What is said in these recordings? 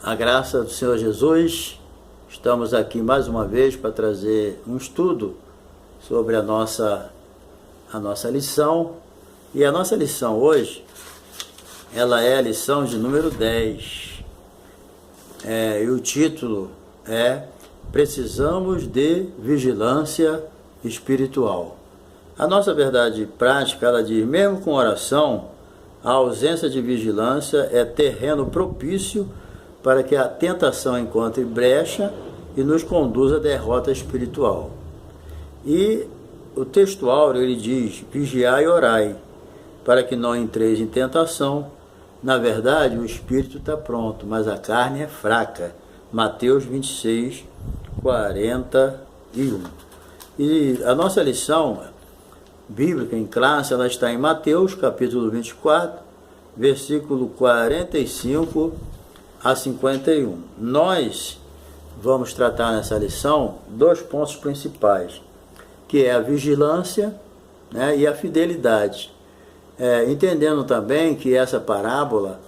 A graça do Senhor Jesus, estamos aqui mais uma vez para trazer um estudo sobre a nossa lição. E a nossa lição hoje, ela é a lição de número 10. E o título é Precisamos de Vigilância Espiritual. A nossa verdade prática, ela diz, mesmo com oração, a ausência de vigilância é terreno propício para que a tentação encontre brecha e nos conduza à derrota espiritual. E o texto áureo, ele diz, vigiai e orai, para que não entreis em tentação. Na verdade, o espírito está pronto, mas a carne é fraca. Mateus 26, 41. E a nossa lição bíblica em classe, ela está em Mateus, capítulo 24, versículo 45 a 51. Nós vamos tratar nessa lição dois pontos principais, que é a vigilância, né, e a fidelidade. Entendendo também que essa parábola,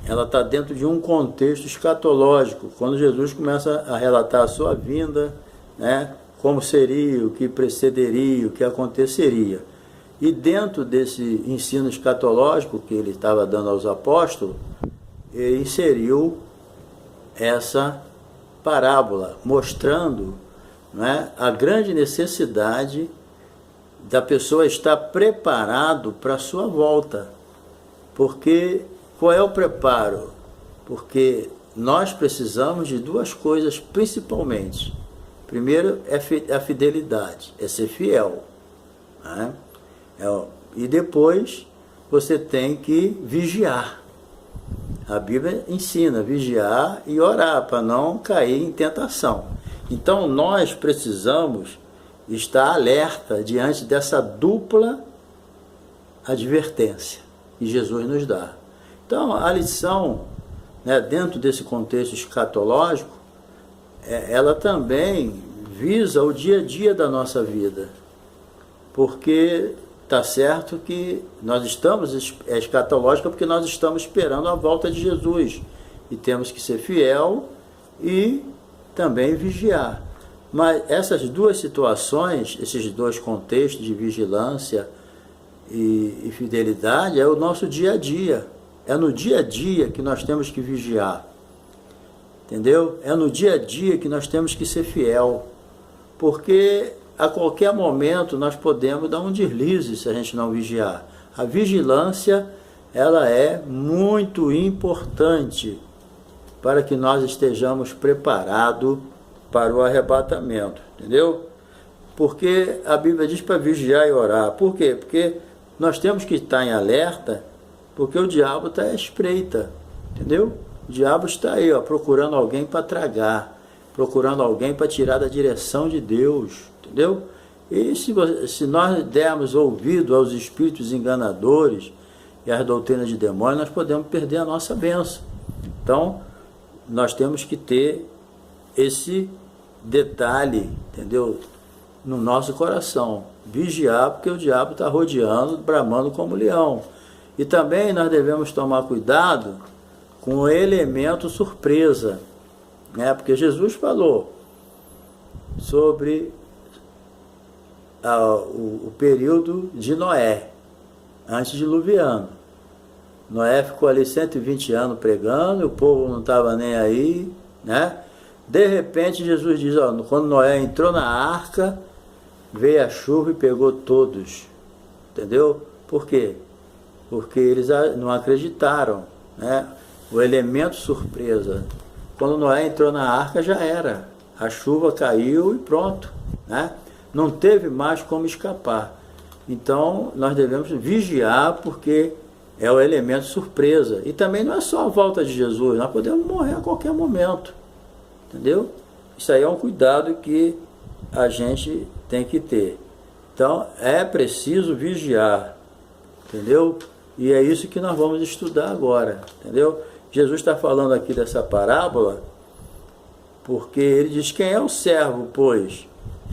ela está dentro de um contexto escatológico, quando Jesus começa a relatar a sua vinda, né, como seria, o que precederia, o que aconteceria. E dentro desse ensino escatológico que ele estava dando aos apóstolos, ele inseriu essa parábola, mostrando, né, a grande necessidade da pessoa estar preparado para a sua volta. Porque, qual é o preparo? Porque nós precisamos de duas coisas principalmente. Primeiro é a fidelidade, é ser fiel, né? E depois você tem que vigiar. A Bíblia ensina vigiar e orar para não cair em tentação. Então nós precisamos estar alerta diante dessa dupla advertência que Jesus nos dá. Então a lição, né, dentro desse contexto escatológico, ela também visa o dia a dia da nossa vida, porque está certo que nós estamos, escatológica, porque nós estamos esperando a volta de Jesus e temos que ser fiel e também vigiar. Mas essas duas situações, esses dois contextos de vigilância e fidelidade, é o nosso dia a dia. É no dia a dia que nós temos que vigiar. Entendeu? É no dia a dia que nós temos que ser fiel. Porque a qualquer momento nós podemos dar um deslize se a gente não vigiar. A vigilância, ela é muito importante para que nós estejamos preparados para o arrebatamento, entendeu? Porque a Bíblia diz para vigiar e orar. Por quê? Porque nós temos que estar em alerta, porque o diabo está à espreita, entendeu? O diabo está aí, ó, procurando alguém para tragar, procurando alguém para tirar da direção de Deus, entendeu? E se nós dermos ouvido aos espíritos enganadores e às doutrinas de demônios, nós podemos perder a nossa bênção. Então, nós temos que ter esse detalhe, entendeu? No nosso coração. Vigiar, porque o diabo está rodeando, bramando como leão. E também nós devemos tomar cuidado com o elemento surpresa, né? Porque Jesus falou sobre o período de Noé, antediluviano. Noé ficou ali 120 anos pregando, o povo não estava nem aí, né? De repente Jesus diz, ó, quando Noé entrou na arca, veio a chuva e pegou todos, entendeu? Por quê? Porque eles não acreditaram, né? O elemento surpresa. Quando Noé entrou na arca já era, a chuva caiu e pronto, né? Não teve mais como escapar. Então nós devemos vigiar, porque é o elemento surpresa. E também não é só a volta de Jesus, nós podemos morrer a qualquer momento, entendeu? Isso aí é um cuidado que a gente tem que ter. Então é preciso vigiar, entendeu? E é isso que nós vamos estudar agora, entendeu? Jesus está falando aqui dessa parábola porque ele diz, quem é o servo, pois,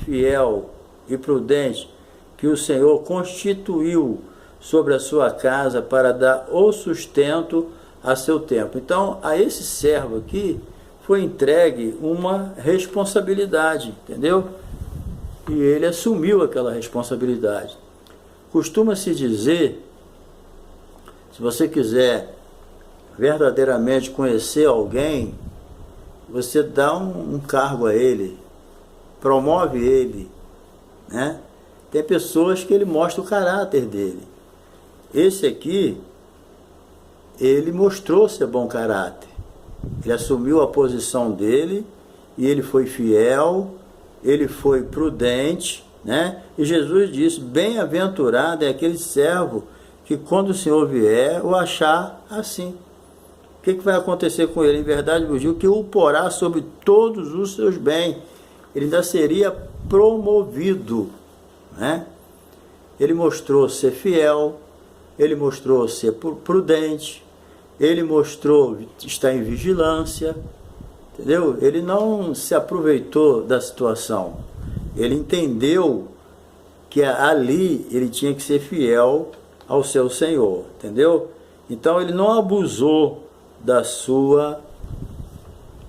fiel e prudente, que o Senhor constituiu sobre a sua casa para dar o sustento a seu tempo. Então, a esse servo aqui foi entregue uma responsabilidade, entendeu? E ele assumiu aquela responsabilidade. Costuma-se dizer, se você quiser verdadeiramente conhecer alguém, você dá um cargo a ele, promove ele, né? Tem pessoas que ele mostra o caráter dele. Esse aqui, ele mostrou ser bom caráter. Ele assumiu a posição dele e ele foi fiel, ele foi prudente, né? E Jesus disse, bem-aventurado é aquele servo que quando o Senhor vier, o achar assim. O que vai acontecer com ele? Em verdade vos digo que o porá sobre todos os seus bens. Ele ainda seria promovido, né? Ele mostrou ser fiel, ele mostrou ser prudente, ele mostrou estar em vigilância, entendeu? Ele não se aproveitou da situação. Ele entendeu que ali ele tinha que ser fiel ao seu Senhor, entendeu? Então ele não abusou da sua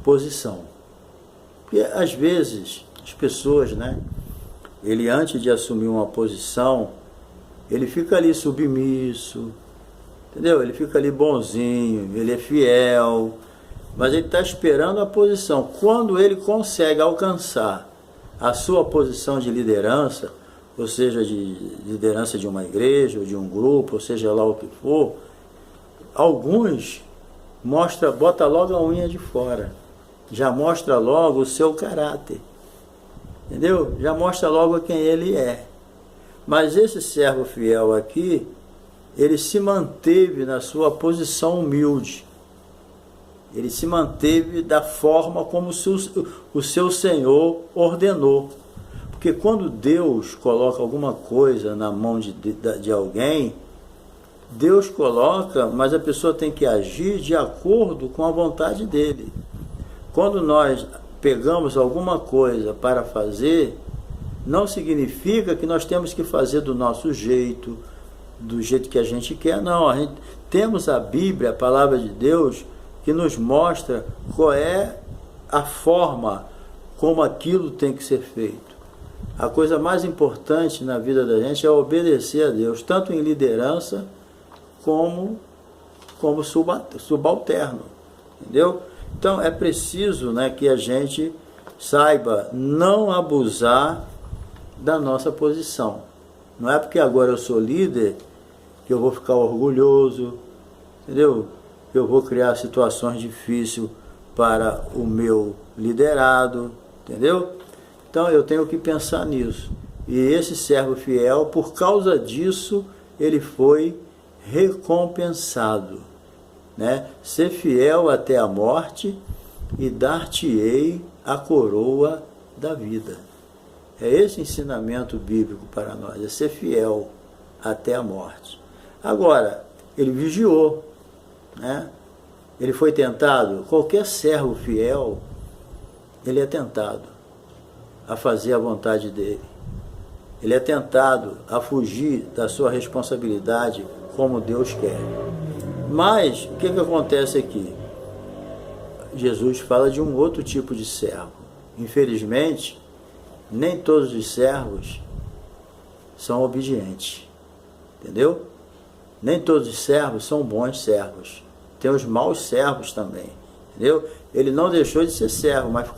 posição. Porque às vezes as pessoas, né? Ele antes de assumir uma posição, ele fica ali submisso, entendeu? Ele fica ali bonzinho, ele é fiel, mas ele está esperando a posição. Quando ele consegue alcançar a sua posição de liderança, ou seja, de liderança de uma igreja, ou de um grupo, ou seja lá o que for, alguns bota logo a unha de fora, já mostra logo o seu caráter, entendeu? Já mostra logo quem ele é. Mas esse servo fiel aqui, ele se manteve na sua posição humilde. Ele se manteve da forma como o seu Senhor ordenou. Porque quando Deus coloca alguma coisa na mão de alguém, Deus coloca, mas a pessoa tem que agir de acordo com a vontade dele. Quando nós pegamos alguma coisa para fazer, não significa que nós temos que fazer do nosso jeito, do jeito que a gente quer, não. Temos a Bíblia, a palavra de Deus, que nos mostra qual é a forma como aquilo tem que ser feito. A coisa mais importante na vida da gente é obedecer a Deus, tanto em liderança como subalterno, entendeu? Então é preciso, né, que a gente saiba não abusar da nossa posição. Não é porque agora eu sou líder que eu vou ficar orgulhoso, entendeu? Eu vou criar situações difíceis para o meu liderado, entendeu? Então eu tenho que pensar nisso. E esse servo fiel, por causa disso, ele foi recompensado, né? Ser fiel até a morte e dar-te-ei a coroa da vida. É esse ensinamento bíblico para nós, é ser fiel até a morte. Agora, ele vigiou, né? Ele foi tentado. Qualquer servo fiel, ele é tentado a fazer a vontade dele. Ele é tentado a fugir da sua responsabilidade como Deus quer. Mas, o que acontece aqui? Jesus fala de um outro tipo de servo. Infelizmente, nem todos os servos são obedientes, entendeu? Nem todos os servos são bons servos. Tem os maus servos também, entendeu? Ele não deixou de ser servo, mas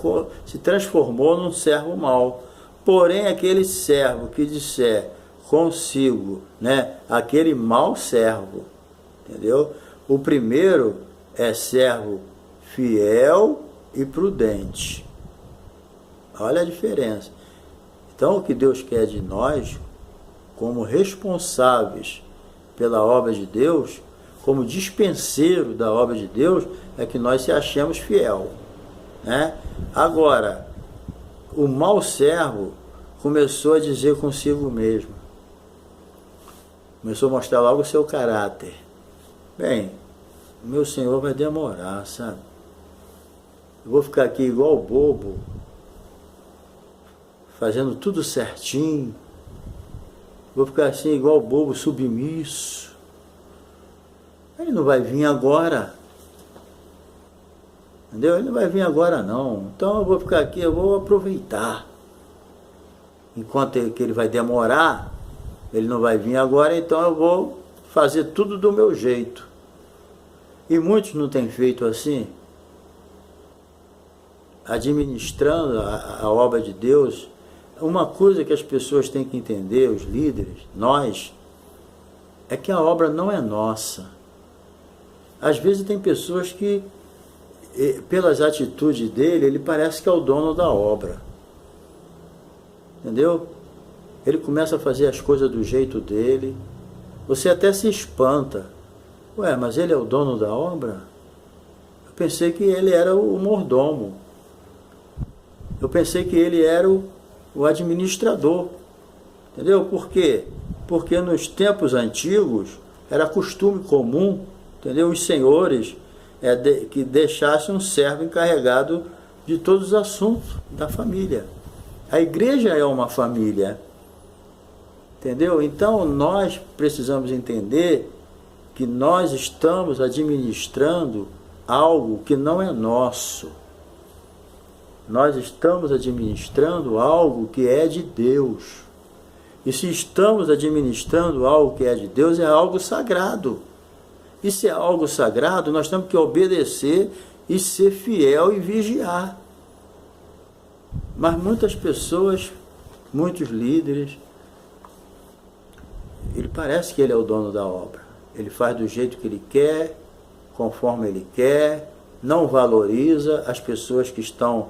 se transformou num servo mau. Porém, aquele servo que disser consigo, né, aquele mau servo, entendeu? O primeiro é servo fiel e prudente. Olha a diferença. Então, o que Deus quer de nós, como responsáveis pela obra de Deus, como dispenseiro da obra de Deus, é que nós se achemos fiel, né? Agora, o mau servo começou a dizer consigo mesmo, começou a mostrar logo o seu caráter. Bem, o meu Senhor vai demorar, sabe? Eu vou ficar aqui igual bobo, fazendo tudo certinho. Vou ficar assim igual bobo, submisso. Ele não vai vir agora. Entendeu? Ele não vai vir agora não. Então eu vou ficar aqui, eu vou aproveitar. Enquanto que ele vai demorar, ele não vai vir agora, então eu vou fazer tudo do meu jeito. E muitos não têm feito assim, administrando a obra de Deus. Uma coisa que as pessoas têm que entender, os líderes, nós, é que a obra não é nossa. Às vezes tem pessoas que, pelas atitudes dele, ele parece que é o dono da obra. Entendeu? Ele começa a fazer as coisas do jeito dele. Você até se espanta. Ué, mas ele é o dono da obra? Eu pensei que ele era o mordomo. Eu pensei que ele era o administrador. Entendeu? Por quê? Porque nos tempos antigos era costume comum, entendeu? Os senhores que deixassem um servo encarregado de todos os assuntos da família. A igreja é uma família. Entendeu? Então nós precisamos entender que nós estamos administrando algo que não é nosso. Nós estamos administrando algo que é de Deus. E se estamos administrando algo que é de Deus, é algo sagrado. E se é algo sagrado, nós temos que obedecer e ser fiel e vigiar. Mas muitas pessoas, muitos líderes, ele parece que ele é o dono da obra. Ele faz do jeito que ele quer, conforme ele quer, não valoriza as pessoas que estão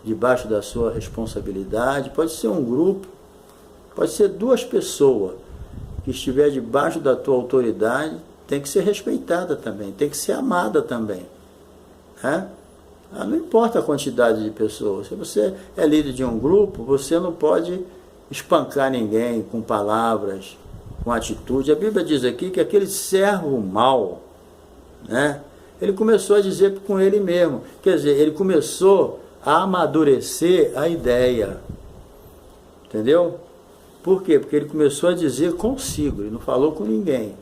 debaixo da sua responsabilidade. Pode ser um grupo, pode ser 2 pessoas que estiver debaixo da tua autoridade, tem que ser respeitada também, tem que ser amada também. Né? Não importa a quantidade de pessoas. Se você é líder de um grupo, você não pode espancar ninguém com palavras, com atitude. A Bíblia diz aqui que aquele servo mau, né, ele começou a dizer com ele mesmo. Quer dizer, ele começou a amadurecer a ideia. Entendeu? Por quê? Porque ele começou a dizer consigo, ele não falou com ninguém.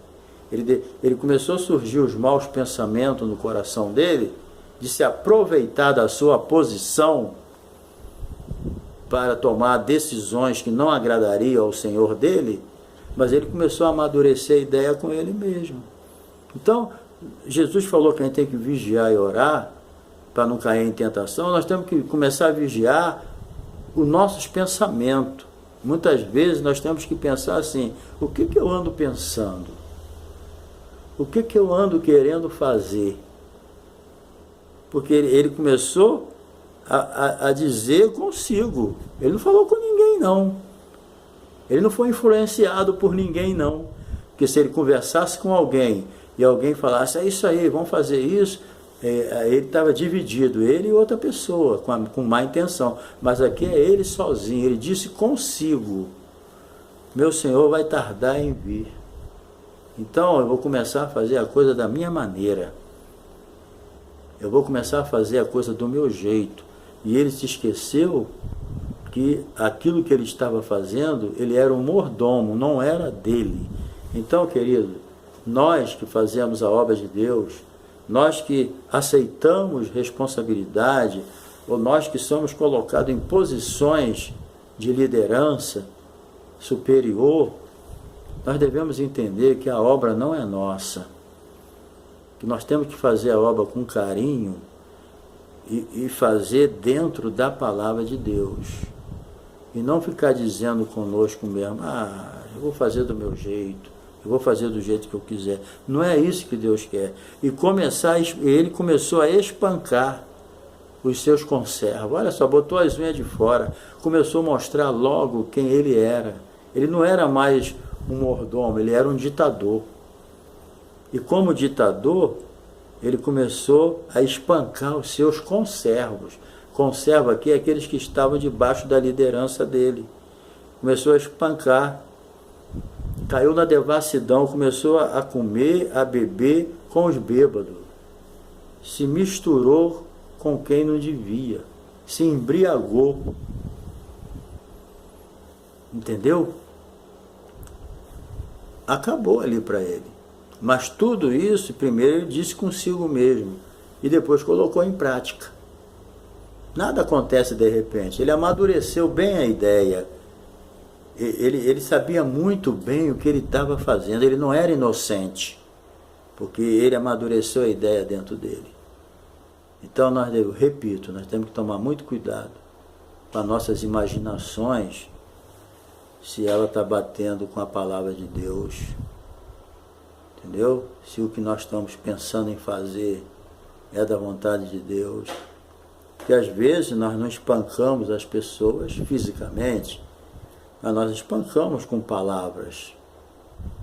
Ele começou a surgir os maus pensamentos no coração dele, de se aproveitar da sua posição para tomar decisões que não agradariam ao Senhor dele, mas ele começou a amadurecer a ideia com ele mesmo. Então, Jesus falou que a gente tem que vigiar e orar para não cair em tentação. Nós temos que começar a vigiar os nossos pensamentos. Muitas vezes nós temos que pensar assim: o que eu ando pensando? O que eu ando querendo fazer? Porque ele começou a dizer consigo. Ele não falou com ninguém, não. Ele não foi influenciado por ninguém, não. Porque se ele conversasse com alguém e alguém falasse: é isso aí, vamos fazer isso, ele estava dividido, ele e outra pessoa, com má intenção. Mas aqui é ele sozinho. Ele disse consigo: meu Senhor vai tardar em vir. Então eu vou começar a fazer a coisa da minha maneira. Eu vou começar a fazer a coisa do meu jeito. E ele se esqueceu que aquilo que ele estava fazendo, ele era um mordomo, não era dele. Então, querido, nós que fazemos a obra de Deus, nós que aceitamos responsabilidade, ou nós que somos colocados em posições de liderança superior, nós devemos entender que a obra não é nossa. Que nós temos que fazer a obra com carinho e fazer dentro da palavra de Deus. E não ficar dizendo conosco mesmo: eu vou fazer do meu jeito, eu vou fazer do jeito que eu quiser. Não é isso que Deus quer. E ele começou a espancar os seus conservos. Olha só, botou as unhas de fora, começou a mostrar logo quem ele era. Ele não era mais um mordomo, ele era um ditador. E como ditador, ele começou a espancar os seus conservos. Conservo aqui é aqueles que estavam debaixo da liderança dele. Começou a espancar, caiu na devassidão, começou a comer, a beber com os bêbados. Se misturou com quem não devia, se embriagou. Entendeu? Acabou ali para ele. Mas tudo isso, primeiro ele disse consigo mesmo: e depois colocou em prática. Nada acontece de repente. Ele amadureceu bem a ideia. Ele sabia muito bem o que ele estava fazendo. Ele não era inocente, porque ele amadureceu a ideia dentro dele. Então, repito, nós temos que tomar muito cuidado com as nossas imaginações, se ela está batendo com a palavra de Deus. Entendeu? Se o que nós estamos pensando em fazer é da vontade de Deus. Porque às vezes nós não espancamos as pessoas fisicamente, mas nós espancamos com palavras,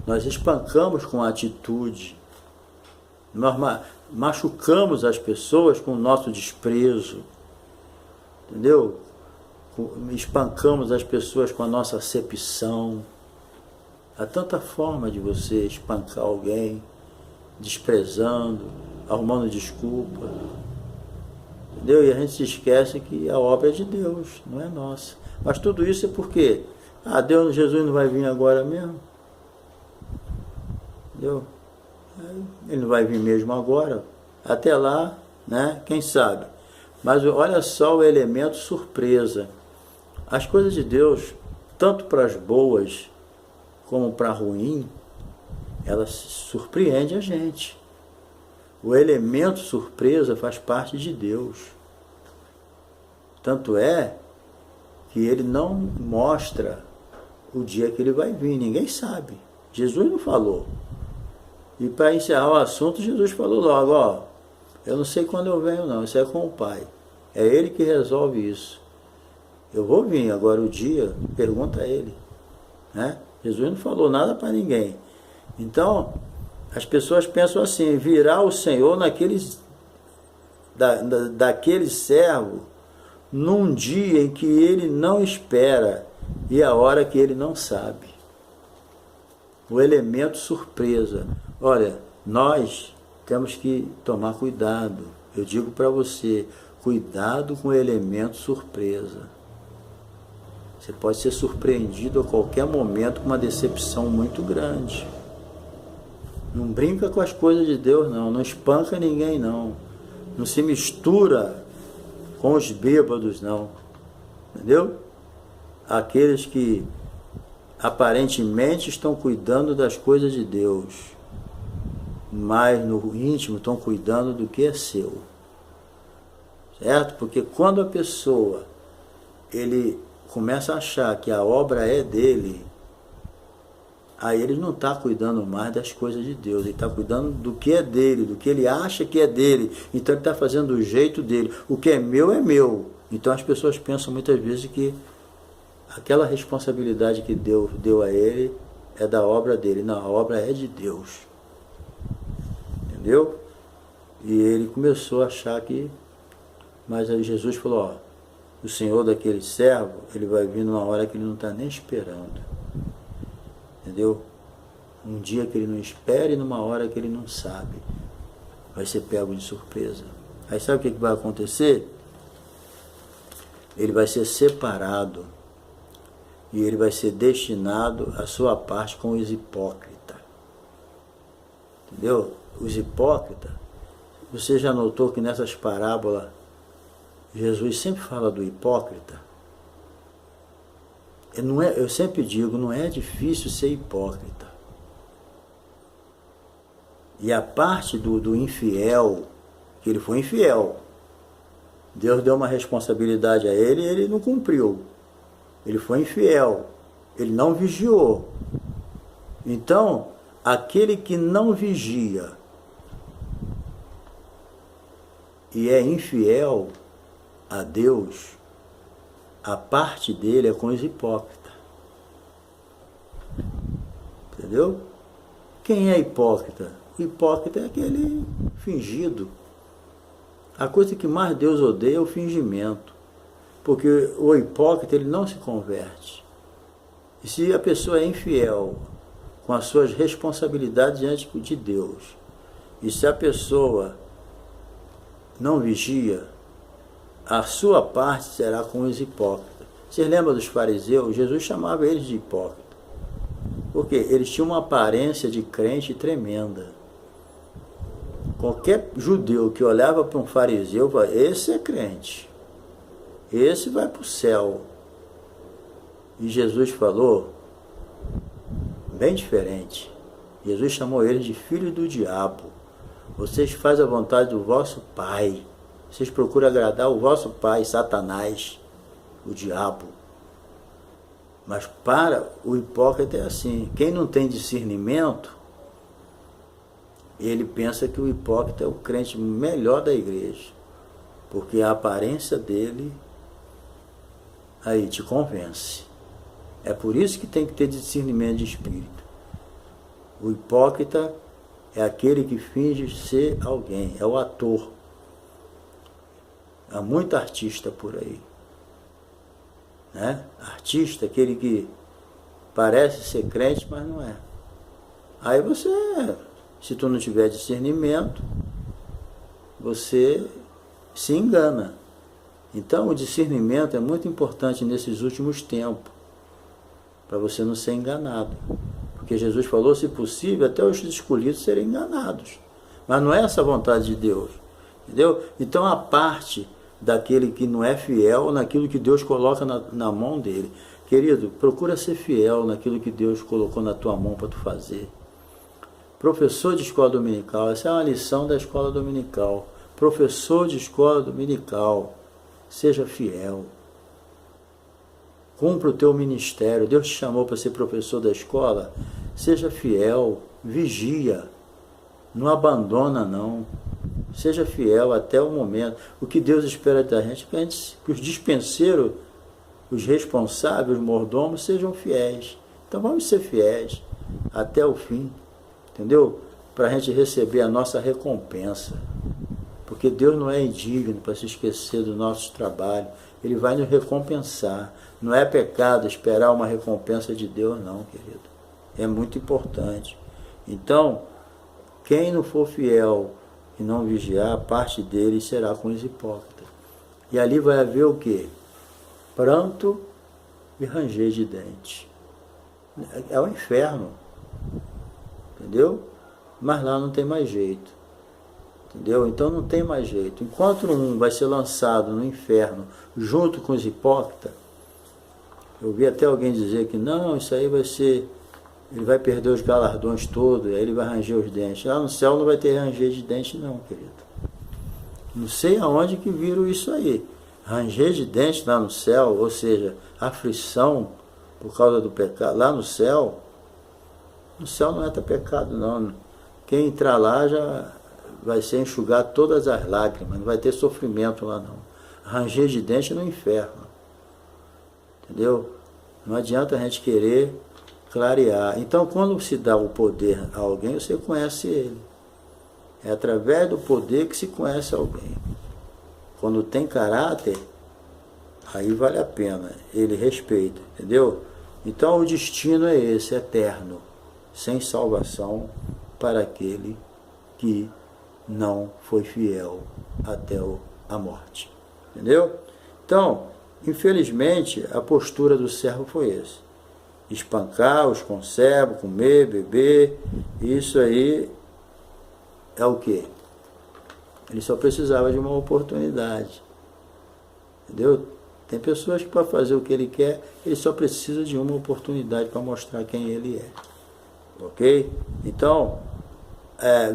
nós espancamos com atitude, nós machucamos as pessoas com o nosso desprezo, entendeu? Espancamos as pessoas com a nossa acepção. Há tanta forma de você espancar alguém, desprezando, arrumando desculpa. Entendeu? E a gente se esquece que a obra é de Deus, não é nossa. Mas tudo isso é porque, Jesus não vai vir agora mesmo. Entendeu? Ele não vai vir mesmo agora. Até lá, né? Quem sabe? Mas olha só o elemento surpresa. As coisas de Deus, tanto para as boas como para ruim, elas surpreendem a gente. O elemento surpresa faz parte de Deus. Tanto é que ele não mostra o dia que ele vai vir, ninguém sabe. Jesus não falou. E para encerrar o assunto, Jesus falou logo, eu não sei quando eu venho não, isso é com o Pai. É Ele que resolve isso. Eu vou vir, agora o dia, pergunta a Ele. Né? Jesus não falou nada para ninguém. Então, as pessoas pensam assim, virá o Senhor daquele servo num dia em que ele não espera e a hora que ele não sabe. O elemento surpresa. Olha, nós temos que tomar cuidado. Eu digo para você, cuidado com o elemento surpresa. Você pode ser surpreendido a qualquer momento com uma decepção muito grande. Não brinca com as coisas de Deus, não. Não espanca ninguém, não. Não se mistura com os bêbados, não. Entendeu? Aqueles que aparentemente estão cuidando das coisas de Deus, mas no íntimo estão cuidando do que é seu. Certo? Porque quando a pessoa, ele começa a achar que a obra é dele, aí ele não está cuidando mais das coisas de Deus, ele está cuidando do que é dele, do que ele acha que é dele. Então ele está fazendo do jeito dele. O que é meu é meu. Então as pessoas pensam muitas vezes que aquela responsabilidade que Deus deu a ele é da obra dele. Não, a obra é de Deus. Entendeu? E ele começou a achar que... Mas aí Jesus falou, o Senhor daquele servo, ele vai vir numa hora que ele não está nem esperando. Entendeu? Um dia que ele não espera e numa hora que ele não sabe. Vai ser pego de surpresa. Aí sabe o que vai acontecer? Ele vai ser separado e ele vai ser destinado à sua parte com os hipócritas. Entendeu? Os hipócritas. Você já notou que nessas parábolas Jesus sempre fala do hipócrita? Eu sempre digo, não é difícil ser hipócrita. E a parte do infiel, que ele foi infiel, Deus deu uma responsabilidade a ele e ele não cumpriu. Ele foi infiel, ele não vigiou. Então, aquele que não vigia e é infiel a Deus, a parte dele é com os hipócritas. Entendeu? Quem é hipócrita? O hipócrita é aquele fingido. A coisa que mais Deus odeia é o fingimento. Porque o hipócrita, ele não se converte. E se a pessoa é infiel com as suas responsabilidades diante de Deus, e se a pessoa não vigia, a sua parte será com os hipócritas. Vocês lembram dos fariseus? Jesus chamava eles de hipócritas. Porque eles tinham uma aparência de crente tremenda. Qualquer judeu que olhava para um fariseu, falava, esse é crente, esse vai para o céu. E Jesus falou, bem diferente. Jesus chamou ele de filho do diabo. Vocês fazem a vontade do vosso pai. Vocês procuram agradar o vosso pai, Satanás, o diabo. Mas para o hipócrita é assim. Quem não tem discernimento, ele pensa que o hipócrita é o crente melhor da igreja. Porque a aparência dele aí te convence. É por isso que tem que ter discernimento de espírito. O hipócrita é aquele que finge ser alguém, é o ator. Há muito artista por aí. Né? Artista, aquele que parece ser crente, mas não é. Aí você, se tu não tiver discernimento, você se engana. Então o discernimento é muito importante nesses últimos tempos, para você não ser enganado. Porque Jesus falou, se possível, até os escolhidos serem enganados. Mas não é essa a vontade de Deus. Entendeu? Então a parte daquele que não é fiel naquilo que Deus coloca na mão dele. Querido, procura ser fiel naquilo que Deus colocou na tua mão para tu fazer. Professor de escola dominical, essa é uma lição da escola dominical. Professor de escola dominical, seja fiel. Cumpra o teu ministério. Deus te chamou para ser professor da escola. Seja fiel, vigia. Não abandona, não. Seja fiel até o momento. O que Deus espera da gente é que os dispenseiros, os responsáveis, os mordomos, sejam fiéis. Então vamos ser fiéis até o fim. Entendeu? Para a gente receber a nossa recompensa. Porque Deus não é indigno para se esquecer do nosso trabalho. Ele vai nos recompensar. Não é pecado esperar uma recompensa de Deus, não, querido. É muito importante. Então, quem não for fiel e não vigiar, a parte dele será com os hipócritas. E ali vai haver o quê? Pranto e ranger de dente. É o inferno. Entendeu? Mas lá não tem mais jeito. Entendeu? Então não tem mais jeito. Enquanto um vai ser lançado no inferno junto com os hipócritas, eu vi até alguém dizer que não, isso aí vai ser, ele vai perder os galardões todos, aí ele vai ranger os dentes. Lá no céu não vai ter ranger de dente não, querido. Não sei aonde que viram isso aí. Ranger de dente lá no céu, ou seja, aflição por causa do pecado, lá no céu não é pecado não. Quem entrar lá já vai ser enxugar todas as lágrimas, não vai ter sofrimento lá não. Ranger de dente no inferno. Entendeu? Não adianta a gente querer clarear. Então, quando se dá o poder a alguém, você conhece ele. É através do poder que se conhece alguém. Quando tem caráter, aí vale a pena. Ele respeita, entendeu? Então, o destino é esse, eterno, sem salvação para aquele que não foi fiel até a morte. Entendeu? Então, infelizmente, a postura do servo foi essa. Espancar os concebos, comer, beber, isso aí é o quê? Ele só precisava de uma oportunidade. Entendeu? Tem pessoas que para fazer o que ele quer, ele só precisa de uma oportunidade para mostrar quem ele é. Ok? Então,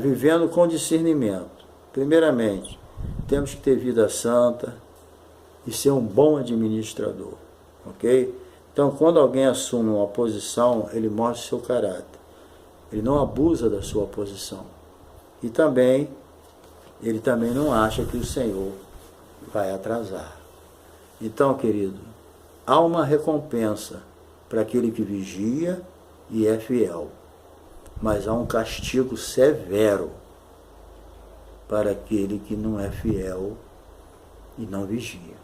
vivendo com discernimento. Primeiramente, temos que ter vida santa e ser um bom administrador. Ok? Então, quando alguém assume uma posição, ele mostra seu caráter. Ele não abusa da sua posição. E também, ele também não acha que o Senhor vai atrasar. Então, querido, há uma recompensa para aquele que vigia e é fiel. Mas há um castigo severo para aquele que não é fiel e não vigia.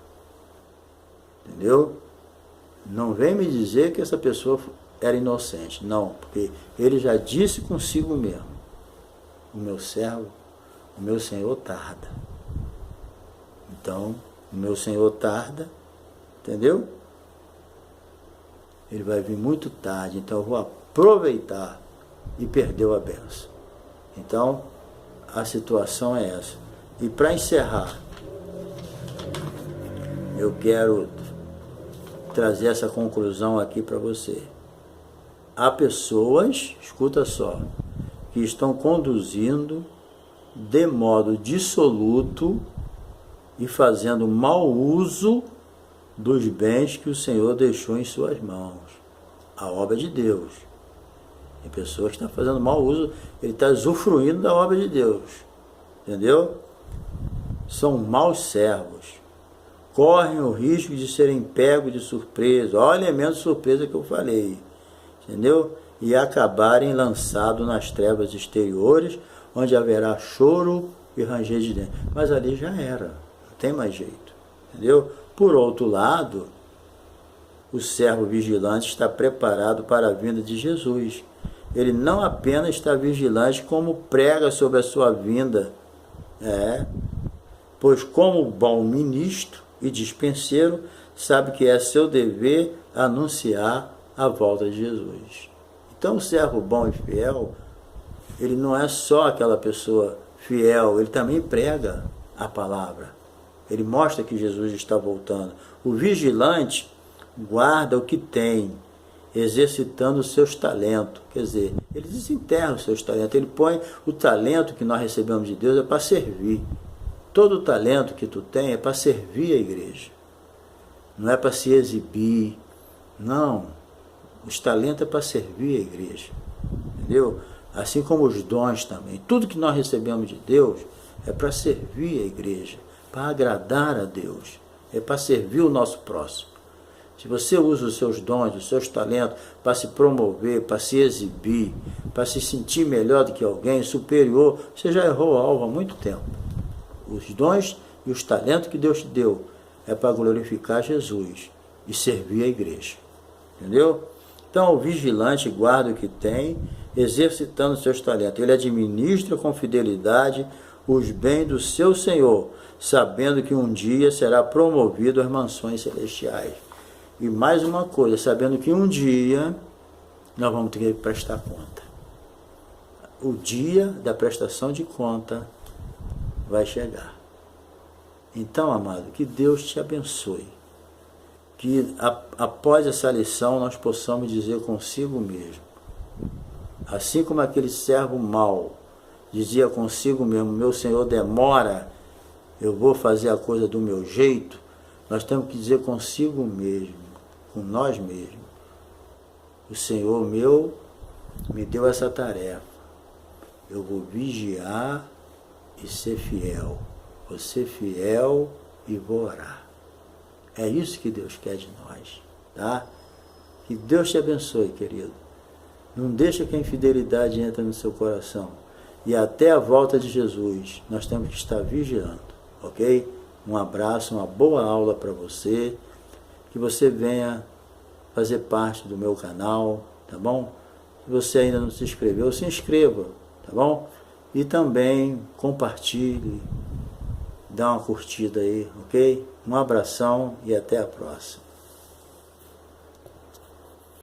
Entendeu? Não vem me dizer que essa pessoa era inocente. Não, porque ele já disse consigo mesmo: o meu servo, o meu Senhor tarda. Então, o meu Senhor tarda, entendeu? Ele vai vir muito tarde, então eu vou aproveitar. E perdeu a bênção. Então, a situação é essa. E para encerrar, eu quero trazer essa conclusão aqui para você. Há pessoas, escuta só, que estão conduzindo de modo dissoluto e fazendo mau uso dos bens que o Senhor deixou em suas mãos, a obra de Deus. Tem pessoas que estão fazendo mau uso, ele está usufruindo da obra de Deus, entendeu? São maus servos, correm o risco de serem pegos de surpresa, olha o elemento de surpresa que eu falei, entendeu? E acabarem lançados nas trevas exteriores, onde haverá choro e ranger de dentes. Mas ali já era, não tem mais jeito, entendeu? Por outro lado, o servo vigilante está preparado para a vinda de Jesus. Ele não apenas está vigilante, como prega sobre a sua vinda, pois como bom ministro e dispenseiro, sabe que é seu dever anunciar a volta de Jesus. Então o servo bom e fiel, ele não é só aquela pessoa fiel, ele também prega a palavra. Ele mostra que Jesus está voltando. O vigilante guarda o que tem, exercitando os seus talentos. Quer dizer, ele desenterra os seus talentos. Ele põe o talento que nós recebemos de Deus é para servir. Todo o talento que tu tem é para servir a igreja. Não é para se exibir. Não. Os talentos é para servir a igreja. Entendeu? Assim como os dons também. Tudo que nós recebemos de Deus é para servir a igreja, para agradar a Deus. É para servir o nosso próximo. Se você usa os seus dons, os seus talentos para se promover, para se exibir, para se sentir melhor do que alguém, superior, você já errou o alvo há muito tempo. Os dons e os talentos que Deus te deu é para glorificar Jesus e servir a igreja. Entendeu? Então o vigilante guarda o que tem, exercitando os seus talentos. Ele administra com fidelidade os bens do seu Senhor, sabendo que um dia será promovido às mansões celestiais. E mais uma coisa, sabendo que um dia nós vamos ter que prestar conta. O dia da prestação de conta vai chegar. Então, amado, que Deus te abençoe. Que após essa lição nós possamos dizer consigo mesmo. Assim como aquele servo mau dizia consigo mesmo, meu Senhor demora, eu vou fazer a coisa do meu jeito, nós temos que dizer consigo mesmo, com nós mesmos, o Senhor meu me deu essa tarefa, eu vou vigiar e ser fiel, vou ser fiel e vou orar. É isso que Deus quer de nós, tá? Que Deus te abençoe, querido. Não deixa que a infidelidade entre no seu coração. E até a volta de Jesus, nós temos que estar vigilando, ok? Um abraço, uma boa aula para você. Que você venha fazer parte do meu canal, tá bom? Se você ainda não se inscreveu, se inscreva, tá bom? E também compartilhe, dá uma curtida aí, ok? Um abração e até a próxima.